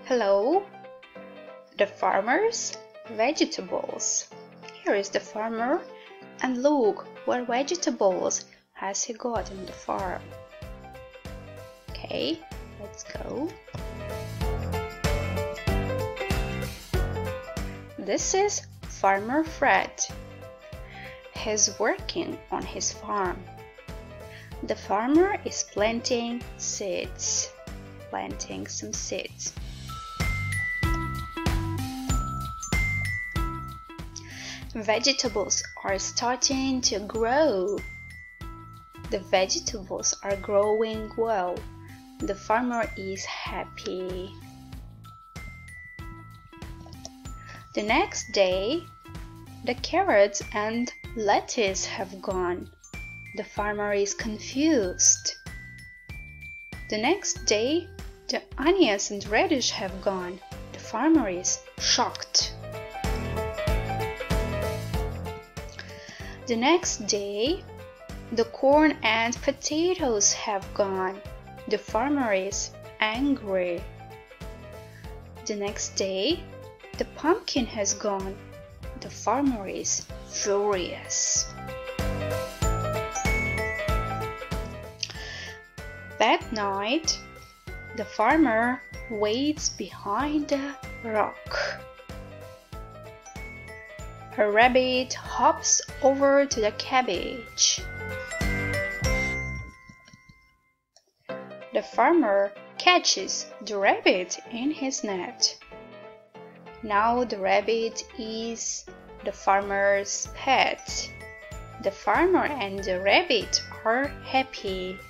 Hello, the farmer's vegetables. Here is the farmer, and look what vegetables has he got on the farm. Okay, let's go. This is Farmer Fred. He's working on his farm. The farmer is planting seeds, planting some seeds. Vegetables are starting to grow. The vegetables are growing well. The farmer is happy. The next day, the carrots and lettuce have gone. The farmer is confused. The next day, the onions and radish have gone. The farmer is shocked. The next day, the corn and potatoes have gone. The farmer is angry. The next day, the pumpkin has gone. The farmer is furious. That night, the farmer waits behind a rock. A rabbit hops over to the cabbage. The farmer catches the rabbit in his net. Now the rabbit is the farmer's pet. The farmer and the rabbit are happy.